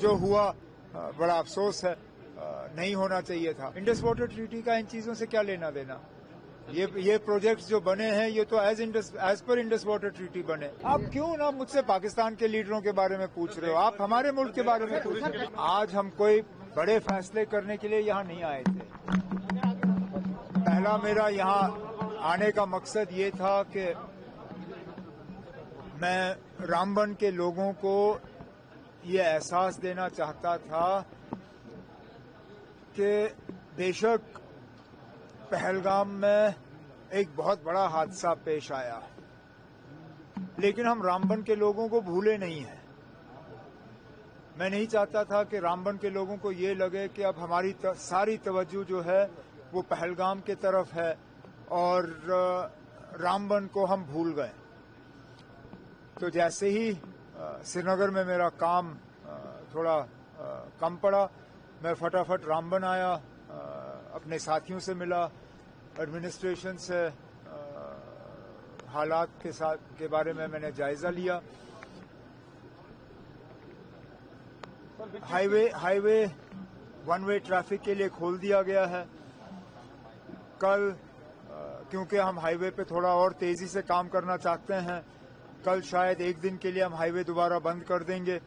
جو ہوا بڑا افسوس ہے، نہیں ہونا چاہیے تھا۔ انڈس واٹر ٹریٹی کا ان چیزوں سے کیا لینا دینا؟ یہ پروجیکٹس جو بنے ہیں یہ تو as per Indus water treaty بنے۔ آپ کیوں نہ مجھ سے پاکستان کے لیڈروں کے بارے میں پوچھ رہے ہو؟ آپ ہمارے ملک کے بارے میں پوچھ رہے ہو۔ آج ہم کوئی بڑے فیصلے کرنے کے لیے یہاں نہیں آئے تھے۔ پہلا میرا یہاں آنے کا مقصد یہ تھا کہ میں رامبن کے لوگوں کو یہ احساس دینا چاہتا تھا کہ بے شک پہلگام میں ایک بہت بڑا حادثہ پیش آیا، لیکن ہم رامبن کے لوگوں کو بھولے نہیں ہیں۔ میں نہیں چاہتا تھا کہ رامبن کے لوگوں کو یہ لگے کہ اب ہماری ساری توجہ جو ہے وہ پہلگام کی طرف ہے اور رامبن کو ہم بھول گئے۔ تو جیسے ہی سری نگر میں میرا کام تھوڑا کم پڑا، میں فٹافٹ رامبن آیا، اپنے ساتھیوں سے ملا، ایڈمنسٹریشن سے حالات کے بارے میں نے جائزہ لیا۔ High way one way traffic کے لیے کھول دیا گیا ہے۔ کل کیونکہ ہم ہائی وے پہ تھوڑا اور تیزی سے کام کرنا چاہتے ہیں، کل شاید ایک دن کے لیے ہم ہائی وے دوبارہ بند کر دیں گے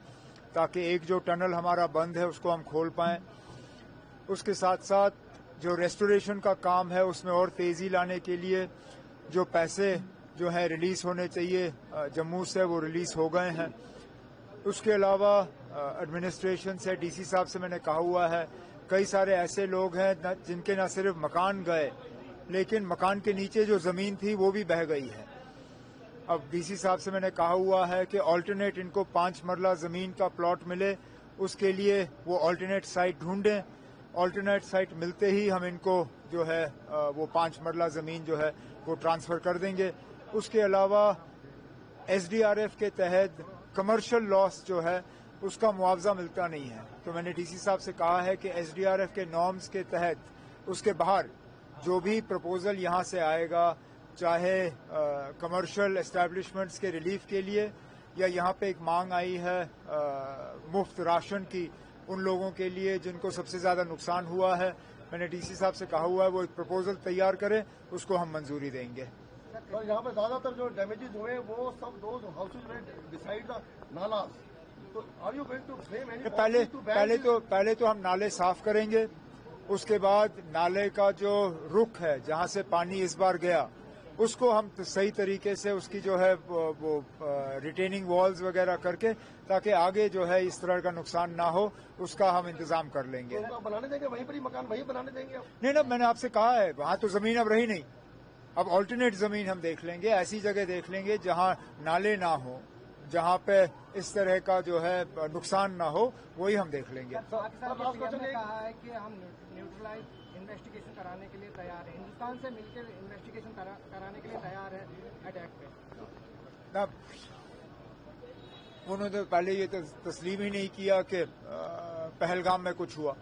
تاکہ ایک جو ٹنل ہمارا بند ہے اس کو ہم کھول پائیں۔ اس کے ساتھ ساتھ جو ریسٹوریشن کا کام ہے اس میں اور تیزی لانے کے لیے جو پیسے جو ہیں ریلیز ہونے چاہیے جموں سے وہ ریلیز ہو گئے ہیں۔ اس کے علاوہ ایڈمنسٹریشن سے ڈی سی صاحب سے میں نے کہا ہوا ہے، کئی سارے ایسے لوگ ہیں جن کے نہ صرف مکان گئے لیکن مکان کے نیچے جو زمین تھی وہ بھی بہہ گئی ہے۔ اب ڈی سی صاحب سے میں نے کہا ہوا ہے کہ آلٹرنیٹ ان کو 5 مرلہ زمین کا پلاٹ ملے، اس کے لیے وہ آلٹرنیٹ سائٹ ڈھونڈیں۔ آلٹرنیٹ سائٹ ملتے ہی ہم ان کو جو ہے وہ 5 مرلہ زمین جو ہے وہ ٹرانسفر کر دیں گے۔ اس کے علاوہ ایس ڈی آر ایف کے تحت کمرشل لاس جو ہے اس کا معاوضہ ملتا نہیں ہے، تو میں نے ڈی سی صاحب سے کہا ہے کہ ایس ڈی آر ایف کے نارمز کے تحت اس کے باہر جو بھی پرپوزل یہاں سے آئے گا، چاہے کمرشل اسٹیبلشمنٹس کے ریلیف کے لیے یا یہاں پہ ایک مانگ آئی ہے مفت راشن کی ان لوگوں کے لیے جن کو سب سے زیادہ نقصان ہوا ہے، میں نے ڈی سی صاحب سے کہا ہوا ہے وہ ایک پرپوزل تیار کریں، اس کو ہم منظوری دیں گے۔ یہاں پہ زیادہ تر جو ڈیمیجز ہوئے ہیں وہ سب those houses beside the nullahs, تو are you going to frame any پہلے تو ہم نالے صاف کریں گے، اس کے بعد نالے کا جو رخ ہے جہاں سے پانی اس بار گیا اس کو ہم صحیح طریقے سے اس کی جو ہے وہ ریٹیننگ والز وغیرہ کر کے تاکہ آگے جو ہے اس طرح کا نقصان نہ ہو اس کا ہم انتظام کر لیں گے۔ بنانے دیں گے وہیں پر ہی مکان وہیں بنانے دیں گے؟ نہیں نا، میں نے آپ سے کہا ہے وہاں تو زمین اب رہی نہیں، اب آلٹرنیٹ زمین ہم دیکھ لیں گے، ایسی جگہ دیکھ لیں گے جہاں نالے نہ ہوں، جہاں پہ اس طرح کا جو ہے نقصان نہ ہو، وہی ہم دیکھ لیں گے۔ پاکستان نے کہا ہے کہ ہم نیوٹرلائز انویسٹیگیشن کرانے کے لیے تیار ہیں، ہندوستان سے مل کے انویسٹیگیشن کرانے کے لیے تیار ہے اٹیک پہ۔ انہوں نے پہلے یہ تسلیم ہی نہیں کیا کہ پہلگام میں کچھ ہوا۔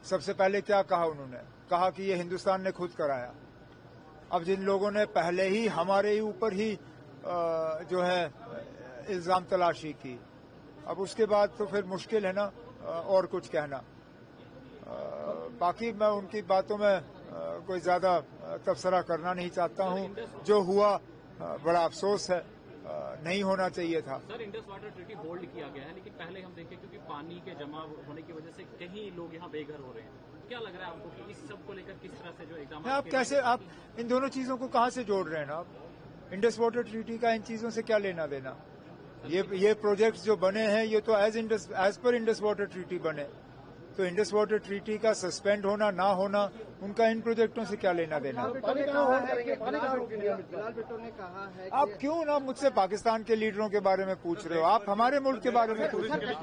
سب سے پہلے کیا کہا انہوں نے؟ کہا کہ یہ ہندوستان نے خود کرایا۔ اب جن لوگوں نے پہلے ہی ہمارے اوپر ہی جو ہے الزام تلاشی کی، اب اس کے بعد تو پھر مشکل ہے نا اور کچھ کہنا۔ باقی میں ان کی باتوں میں کوئی زیادہ تبصرہ کرنا نہیں چاہتا ہوں۔ جو ہوا بڑا افسوس ہے، نہیں ہونا چاہیے تھا۔ سر، انڈس واٹر ٹریٹی ہولڈ کیا گیا ہے، لیکن پہلے ہم دیکھیں کیونکہ پانی کے جمع ہونے کی وجہ سے کہیں لوگ یہاں بے گھر ہو رہے ہیں، کیا لگ رہا ہے آپ کو کہ اس سب کو لے کر کس طرح سے جو اقدامات آپ ان دونوں چیزوں کو کہاں سے جوڑ رہے ہیں نا؟ انڈس واٹر ٹریٹی کا ان چیزوں سے کیا لینا دینا؟ یہ پروجیکٹس جو بنے ہیں یہ تو as per Indus water treaty بنے، تو انڈس واٹر ٹریٹی کا سسپینڈ ہونا نہ ہونا ان کا ان پروجیکٹوں سے کیا لینا دینا؟ آپ کیوں نہ مجھ سے پاکستان کے لیڈروں کے بارے میں پوچھ رہے ہو؟ آپ ہمارے ملک کے بارے میں پوچھ رہے ہو۔